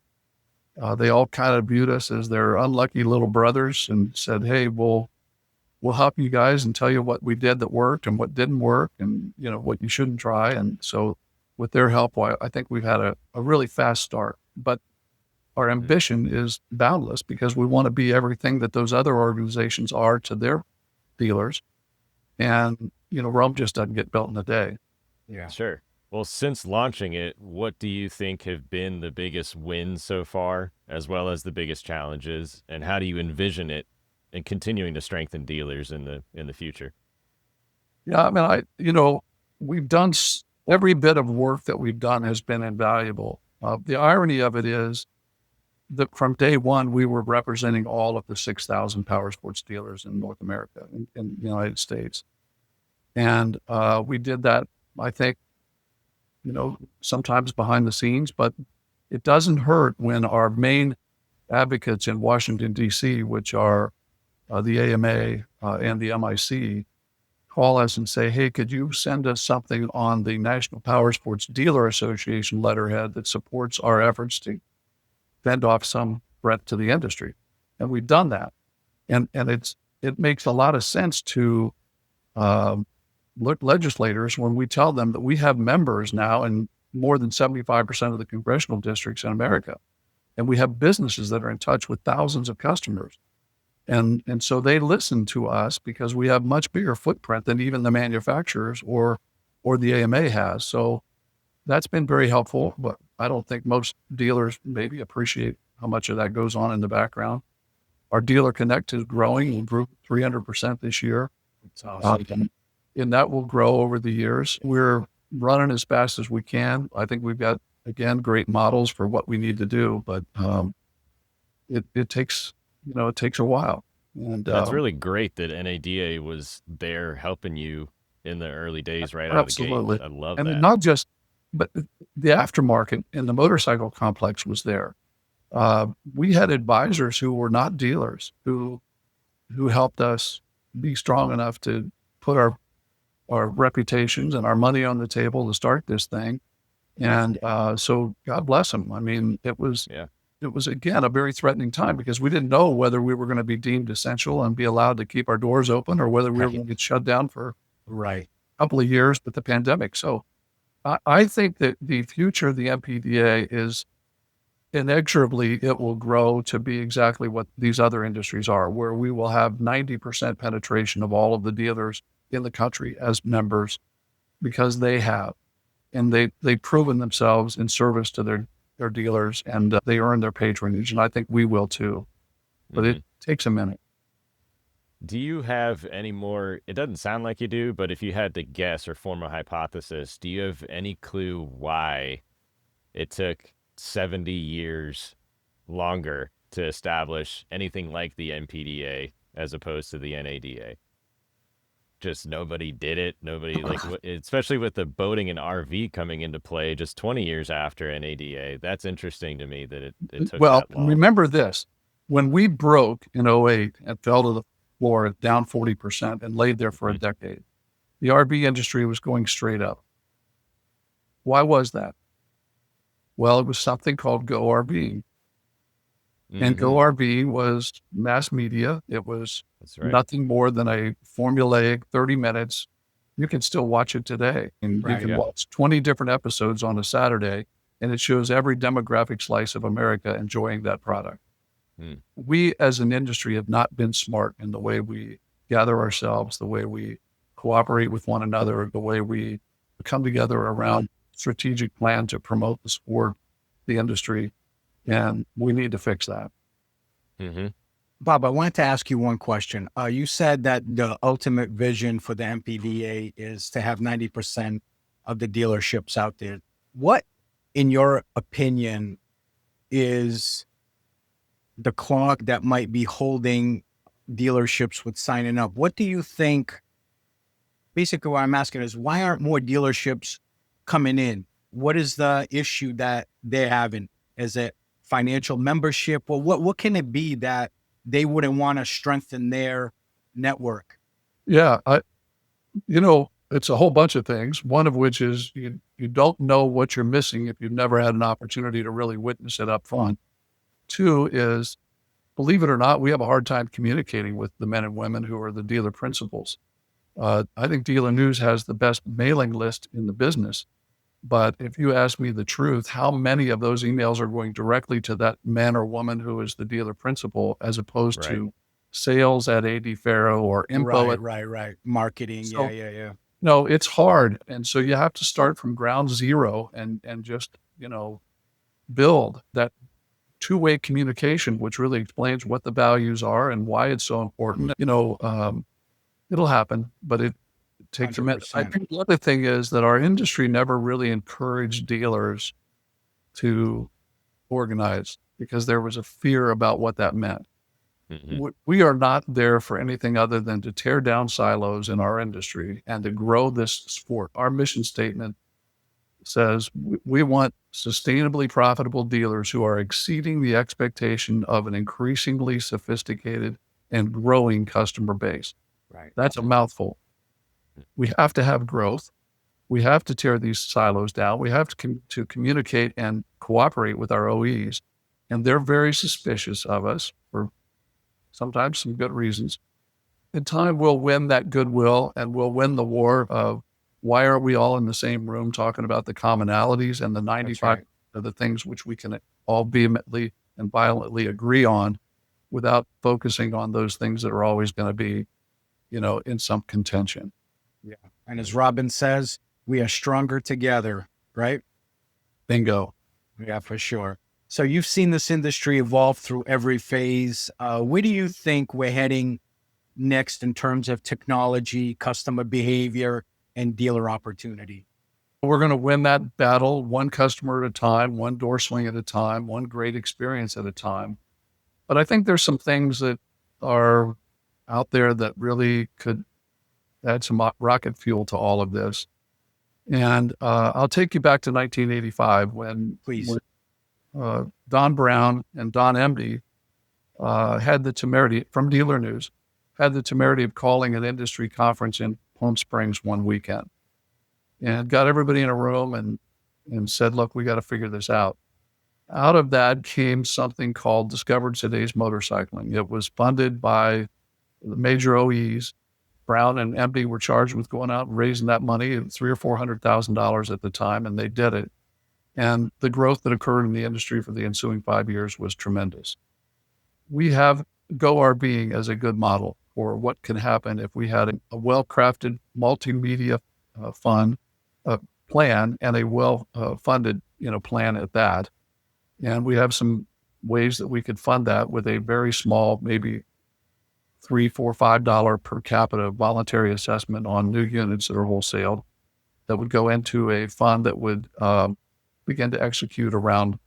[SPEAKER 1] They all kind of viewed us as their unlucky little brothers and said, hey, we'll help you guys and tell you what we did that worked and what didn't work and, what you shouldn't try. And so with their help, I think we've had a really fast start. But our ambition is boundless because we want to be everything that those other organizations are to their dealers. And, Rome just doesn't get built in a day.
[SPEAKER 3] Yeah, sure. Well, since launching it, what do you think have been the biggest wins so far, as well as the biggest challenges, and how do you envision it and continuing to strengthen dealers in the future?
[SPEAKER 1] Yeah, I mean, we've done every bit of work that we've done has been invaluable. The irony of it is that from day one, we were representing all of the 6,000 power sports dealers in North America, in the United States. And we did that, I think, sometimes behind the scenes, but it doesn't hurt when our main advocates in Washington, D.C., which are the AMA and the MIC, call us and say, hey, could you send us something on the National Power Sports Dealer Association letterhead that supports our efforts to fend off some threat to the industry? And we've done that. And it makes a lot of sense to legislators when we tell them that we have members now in more than 75% of the congressional districts in America. And we have businesses that are in touch with thousands of customers. And so they listen to us because we have much bigger footprint than even the manufacturers or the AMA has. So that's been very helpful, but I don't think most dealers maybe appreciate how much of that goes on in the background. Our Dealer Connect is growing. We grew 300% this year.
[SPEAKER 4] It's awesome.
[SPEAKER 1] And that will grow over the years. We're running as fast as we can. I think we've got, again, great models for what we need to do, but it takes, it takes a while. And
[SPEAKER 3] That's really great that NADA was there helping you in the early days right out of the
[SPEAKER 1] absolutely.
[SPEAKER 3] gate. I love
[SPEAKER 1] I
[SPEAKER 3] that.
[SPEAKER 1] mean, not just, but the aftermarket and the motorcycle complex was there. We had advisors who were not dealers who helped us be strong enough to put our reputations and our money on the table to start this thing. And so God bless them. I mean, it was again a very threatening time because we didn't know whether we were going to be deemed essential and be allowed to keep our doors open or whether we were going to get shut down for a couple of years with the pandemic. So I think that the future of the NPDA is inexorably, it will grow to be exactly what these other industries are, where we will have 90% penetration of all of the dealers in the country as members because they have, and they've proven themselves in service to their dealers, and they earn their patronage. And I think we will too, but it takes a minute.
[SPEAKER 3] Do you have any more, it doesn't sound like you do, but if you had to guess or form a hypothesis, do you have any clue why it took 70 years longer to establish anything like the NPDA as opposed to the NADA? Just nobody did it. Nobody, like, especially with the boating and RV coming into play just 20 years after NADA. That's interesting to me that it took that long.
[SPEAKER 1] Remember this, when we broke in 2008 and fell to the floor down 40% and laid there for a decade, the RV industry was going straight up. Why was that? Well, it was something called Go RV. And Go RV was mass media. It was nothing more than a formulaic 30 minutes. You can still watch it today. And you can watch 20 different episodes on a Saturday, and it shows every demographic slice of America enjoying that product. We as an industry have not been smart in the way we gather ourselves, the way we cooperate with one another, the way we come together around strategic plan to promote the sport, the industry, and we need to fix that.
[SPEAKER 4] Bob, I wanted to ask you one question. You said that the ultimate vision for the NPDA is to have 90% of the dealerships out there. What, in your opinion, is the clock that might be holding dealerships with signing up? What do you think? Basically, what I'm asking is, why aren't more dealerships coming in? What is the issue that they're having? Is it financial membership? Well, what can it be that they wouldn't want to strengthen their network?
[SPEAKER 1] Yeah, it's a whole bunch of things. One of which is you don't know what you're missing if you've never had an opportunity to really witness it up front. Two is, believe it or not, we have a hard time communicating with the men and women who are the dealer principals. I think Dealer News has the best mailing list in the business. But if you ask me the truth, how many of those emails are going directly to that man or woman who is the dealer principal, as opposed to sales at AD Farrow or info
[SPEAKER 4] Right. Marketing.
[SPEAKER 1] So,
[SPEAKER 4] Yeah.
[SPEAKER 1] No, it's hard. And so you have to start from ground zero and just, build that two-way communication, which really explains what the values are and why it's so important. It'll happen, but it takes a minute. I think the other thing is that our industry never really encouraged dealers to organize because there was a fear about what that meant. We are not there for anything other than to tear down silos in our industry and to grow this sport. Our mission statement says we want sustainably profitable dealers who are exceeding the expectation of an increasingly sophisticated and growing customer base.
[SPEAKER 4] Right.
[SPEAKER 1] That's a mouthful. We have to have growth. We have to tear these silos down. We have to communicate and cooperate with our OEs. And they're very suspicious of us for sometimes some good reasons. In time, we'll win that goodwill and we'll win the war of why aren't we all in the same room talking about the commonalities and the
[SPEAKER 4] That's
[SPEAKER 1] 95
[SPEAKER 4] right.
[SPEAKER 1] of the things which we can all vehemently and violently agree on without focusing on those things that are always going to be, in some contention.
[SPEAKER 4] Yeah. And as Robin says, we are stronger together, right?
[SPEAKER 1] Bingo.
[SPEAKER 4] Yeah, for sure. So you've seen this industry evolve through every phase. Where do you think we're heading next in terms of technology, customer behavior, and dealer opportunity?
[SPEAKER 1] We're going to win that battle one customer at a time, one door swing at a time, one great experience at a time. But I think there's some things that are out there that really could add some rocket fuel to all of this. And I'll take you back to 1985 when
[SPEAKER 4] Please.
[SPEAKER 1] Don Brown and Don Emdy had the temerity, from Dealer News, had the temerity of calling an industry conference in Palm Springs one weekend and got everybody in a room and said, look, we got to figure this out. Out of that came something called Discover Today's Motorcycling. It was funded by the major OEs. Brown and Emdy were charged with going out and raising that money, $300,000 or $400,000 at the time, and they did it. And the growth that occurred in the industry for the ensuing 5 years was tremendous. We have Go RVing as a good model for what can happen if we had a well-crafted multimedia fund plan and a well-funded plan at that. And we have some ways that we could fund that with a very small, maybe $3, $4, $5 per capita voluntary assessment on new units that are wholesaled that would go into a fund that would begin to execute around,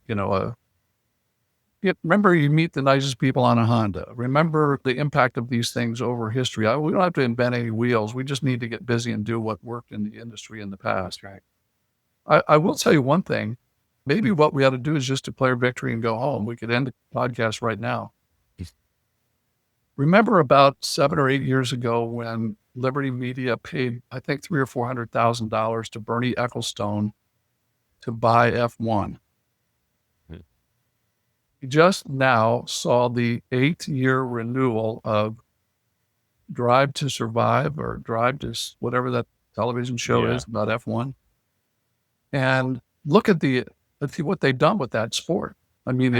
[SPEAKER 1] remember, you meet the nicest people on a Honda. Remember the impact of these things over history. We don't have to invent any wheels. We just need to get busy and do what worked in the industry in the past.
[SPEAKER 4] That's
[SPEAKER 1] right. I will tell you one thing. Maybe what we ought to do is just declare victory and go home. We could end the podcast right now. Remember about 7 or 8 years ago when Liberty Media paid, I think, $300,000 or $400,000 to Bernie Ecclestone to buy F1. We just now saw the 8-year renewal of Drive to Survive or Drive to whatever that television show is about F1. And look at what they've done with that sport. I mean,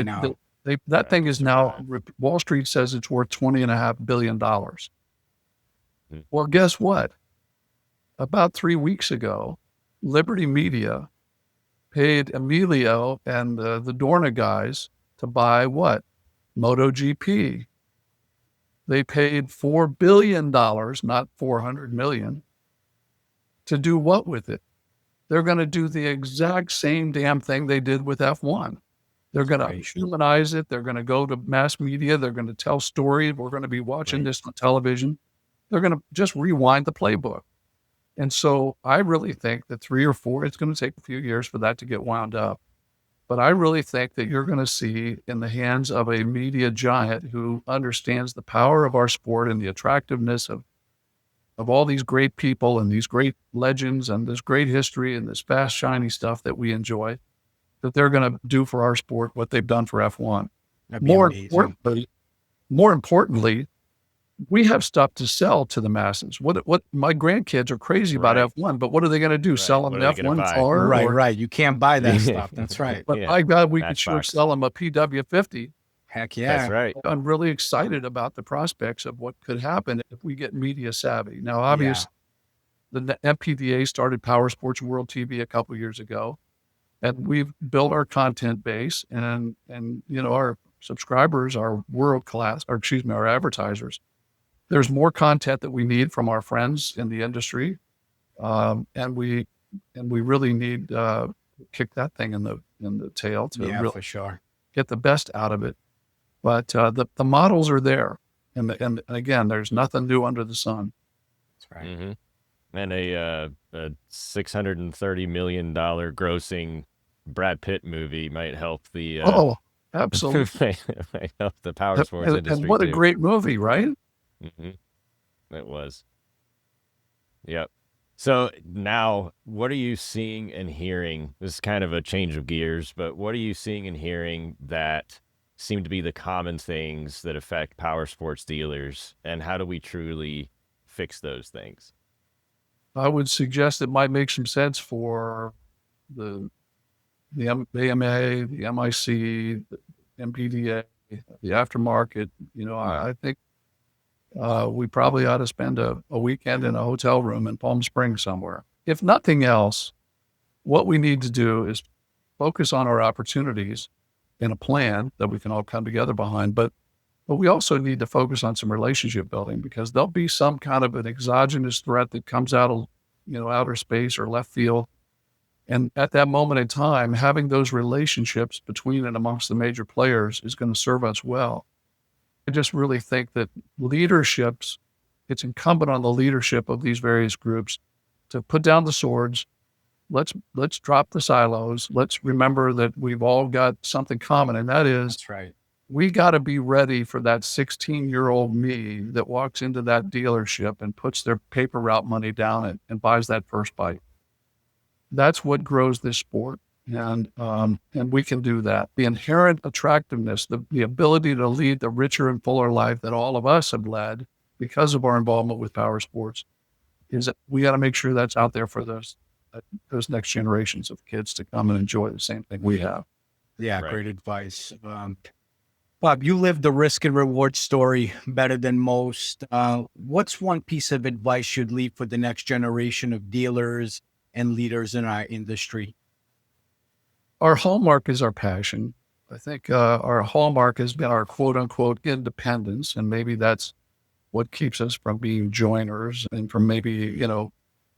[SPEAKER 1] that thing is now, Wall Street says it's worth $20.5 billion. Well, guess what? About 3 weeks ago, Liberty Media paid Emilio and the Dorna guys to buy what? MotoGP. They paid $4 billion, not $400 million, to do what with it? They're going to do the exact same damn thing they did with F1. They're going to humanize it. They're going to go to mass media. They're going to tell stories. We're going to be watching this on television. They're going to just rewind the playbook. And so I really think that 3 or 4, it's going to take a few years for that to get wound up. But I really think that you're going to see in the hands of a media giant who understands the power of our sport and the attractiveness of all these great people and these great legends and this great history and this fast, shiny stuff that we enjoy, that they're going to do for our sport what they've done for F1. More importantly, we have stuff to sell to the masses. What my grandkids are crazy about F1, but what are they going to do? Sell them an F1 car?
[SPEAKER 4] Right. You can't buy that stuff. That's right.
[SPEAKER 1] But my God, we could sure sell them a PW50.
[SPEAKER 4] Heck yeah.
[SPEAKER 3] That's right.
[SPEAKER 1] I'm really excited about the prospects of what could happen if we get media savvy. Now, obviously, the NPSDA started Power Sports World TV a couple years ago, and we've built our content base, and our subscribers are world class, our advertisers. There's more content that we need from our friends in the industry, and we really need to kick that thing in the tail to really
[SPEAKER 4] for sure
[SPEAKER 1] get the best out of it. But the models are there, and again, there's nothing new under the sun.
[SPEAKER 4] That's right.
[SPEAKER 3] Mm-hmm. And a $630 million grossing Brad Pitt movie might help the
[SPEAKER 1] absolutely
[SPEAKER 3] might help the power sports industry.
[SPEAKER 1] And what a great movie, right?
[SPEAKER 3] Mm-hmm. It was. Yep. So now, what are you seeing and hearing? This is kind of a change of gears, but what are you seeing and hearing that seem to be the common things that affect power sports dealers, and how do we truly fix those things?
[SPEAKER 1] I would suggest it might make some sense for the AMA, the MIC, the NPDA, the aftermarket. I think we probably ought to spend a weekend in a hotel room in Palm Springs somewhere. If nothing else, what we need to do is focus on our opportunities in a plan that we can all come together behind. But we also need to focus on some relationship building, because there'll be some kind of an exogenous threat that comes out of, outer space or left field. And at that moment in time, having those relationships between and amongst the major players is going to serve us well. I just really think that it's incumbent on the leadership of these various groups to put down the swords. Let's drop the silos. Let's remember that we've all got something common, and that is,
[SPEAKER 4] That's right.
[SPEAKER 1] we got to be ready for that 16-year-old me that walks into that dealership and puts their paper route money down and buys that first bike. That's what grows this sport, and we can do that. The inherent attractiveness, the ability to lead the richer and fuller life that all of us have led because of our involvement with power sports, is that we got to make sure that's out there for those next generations of kids to come and enjoy the same thing we have.
[SPEAKER 4] Yeah,
[SPEAKER 3] Right.
[SPEAKER 4] great advice. Bob, you lived the risk and reward story better than most. What's one piece of advice you'd leave for the next generation of dealers and leaders in our industry?
[SPEAKER 1] Our hallmark is our passion. I think our hallmark has been our quote unquote independence. And maybe that's what keeps us from being joiners and from maybe,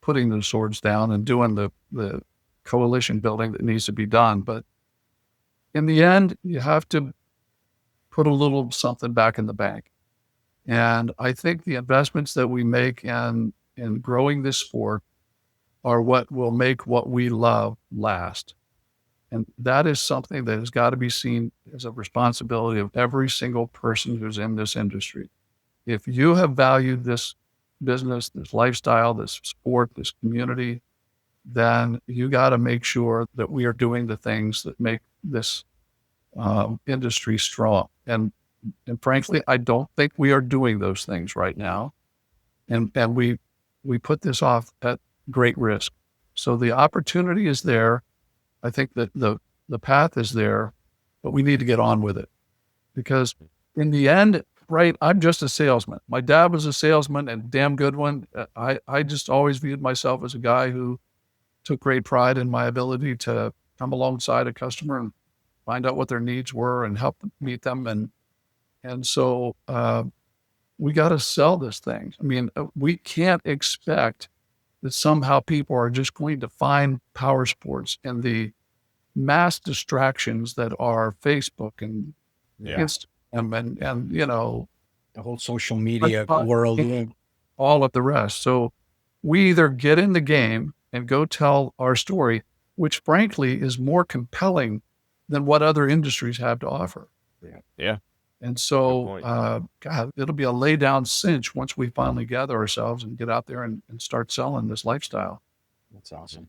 [SPEAKER 1] putting the swords down and doing the coalition building that needs to be done. But in the end, you have to put a little something back in the bank. And I think the investments that we make in growing this sport are what will make what we love last. And that is something that has got to be seen as a responsibility of every single person who's in this industry. If you have valued this business, this lifestyle, this sport, this community, then you got to make sure that we are doing the things that make this industry strong. And frankly, I don't think we are doing those things right now. And we put this off at great risk. So the opportunity is there. I think that the path is there, but we need to get on with it, because in the end, right, I'm just a salesman. My dad was a salesman, and a damn good one. I just always viewed myself as a guy who took great pride in my ability to come alongside a customer and find out what their needs were and help them meet them. And so we got to sell this thing. I mean, we can't expect that somehow people are just going to find power sports and the mass distractions that are Facebook and Instagram and
[SPEAKER 4] The whole social media world.
[SPEAKER 1] all of the rest. So we either get in the game and go tell our story, which frankly is more compelling than what other industries have to offer.
[SPEAKER 3] Yeah.
[SPEAKER 1] And
[SPEAKER 3] Good
[SPEAKER 1] so,
[SPEAKER 3] point.
[SPEAKER 1] God, it'll be a lay down cinch once we finally gather ourselves and get out there and start selling this lifestyle.
[SPEAKER 4] That's awesome.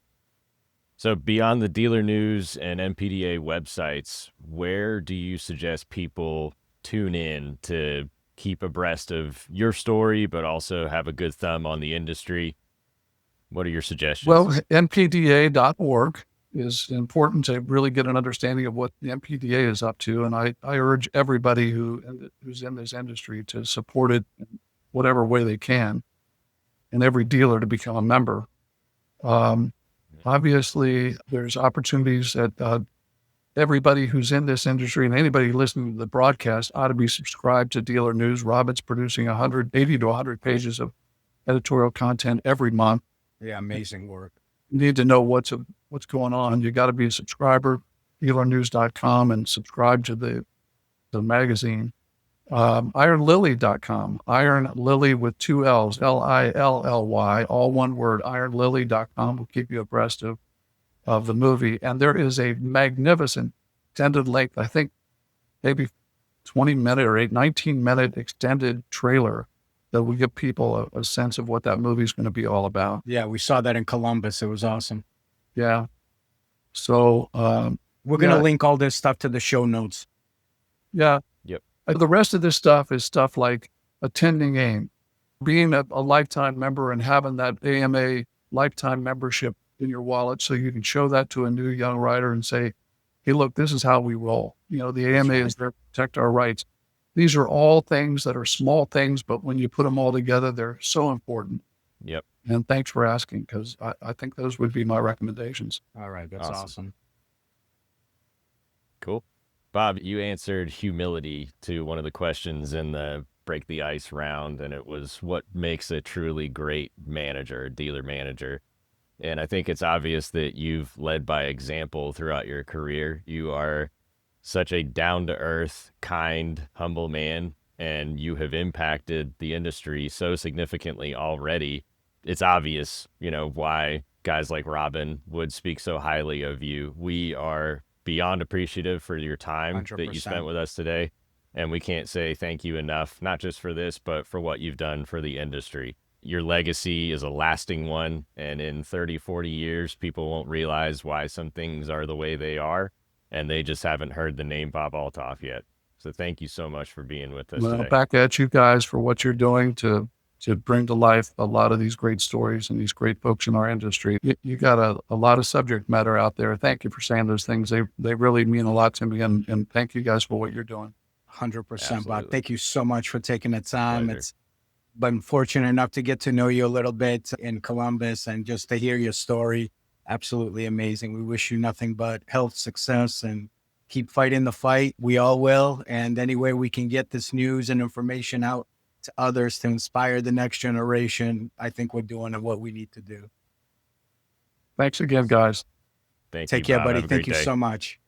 [SPEAKER 3] So beyond the dealer news and NPDA websites, where do you suggest people tune in to keep abreast of your story, but also have a good thumb on the industry? What are your suggestions?
[SPEAKER 1] Well, npda.org is important to really get an understanding of what the NPDA is up to. And I urge everybody who's in this industry to support it in whatever way they can, and every dealer to become a member. Obviously, there's opportunities that everybody who's in this industry and anybody listening to the broadcast ought to be subscribed to Dealer News. Robin's producing 180 to 100 pages of editorial content every month.
[SPEAKER 4] Yeah, amazing work.
[SPEAKER 1] You need to know what's going on. You got to be a subscriber, dealernews.com, and subscribe to the magazine. IronLily.com, Iron Lily with two L's, Lilly, all one word. IronLily.com will keep you abreast of the movie. And there is a magnificent extended length, I think maybe 20-minute or 19-minute extended trailer that will give people a sense of what that movie is going to be all about.
[SPEAKER 4] Yeah, we saw that in Columbus. It was awesome.
[SPEAKER 1] Yeah. So
[SPEAKER 4] we're going to link all this stuff to the show notes.
[SPEAKER 1] Yeah.
[SPEAKER 3] Yep.
[SPEAKER 1] The rest of this stuff is stuff like attending AIM, being a lifetime member and having that AMA lifetime membership in your wallet so you can show that to a new young writer and say, hey, look, this is how we roll. The AMA is there to protect our rights. These are all things that are small things, but when you put them all together, they're so important.
[SPEAKER 3] Yep.
[SPEAKER 1] And thanks for asking, because I think those would be my recommendations.
[SPEAKER 4] All right. That's awesome.
[SPEAKER 3] Cool. Bob, you answered humility to one of the questions in the break the ice round, and it was what makes a truly great manager, dealer manager. And I think it's obvious that you've led by example throughout your career. You are such a down-to-earth, kind, humble man, and you have impacted the industry so significantly already. It's obvious, why guys like Robin would speak so highly of you. We are beyond appreciative for your time
[SPEAKER 4] 100%.
[SPEAKER 3] that you spent with us today. And we can't say thank you enough, not just for this, but for what you've done for the industry. Your legacy is a lasting one. And in 30, 40 years, people won't realize why some things are the way they are. And they just haven't heard the name Bob Althoff yet. So thank you so much for being with us today.
[SPEAKER 1] Back at you guys for what you're doing to bring to life a lot of these great stories and these great folks in our industry. You got a lot of subject matter out there. Thank you for saying those things. They really mean a lot to me. And thank you guys for what you're doing.
[SPEAKER 4] 100%, Bob. Thank you so much for taking the time.
[SPEAKER 3] Pleasure.
[SPEAKER 4] It's been fortunate enough to get to know you a little bit in Columbus and just to hear your story. Absolutely amazing. We wish you nothing but health, success, and keep fighting the fight. We all will. And any way we can get this news and information out to others to inspire the next generation, I think we're doing what we need to do.
[SPEAKER 1] Thanks again, guys.
[SPEAKER 3] Thank you,
[SPEAKER 4] Take care,
[SPEAKER 3] Bob.
[SPEAKER 4] buddy.
[SPEAKER 3] Have a
[SPEAKER 4] Thank
[SPEAKER 3] great
[SPEAKER 4] you
[SPEAKER 3] day.
[SPEAKER 4] so much.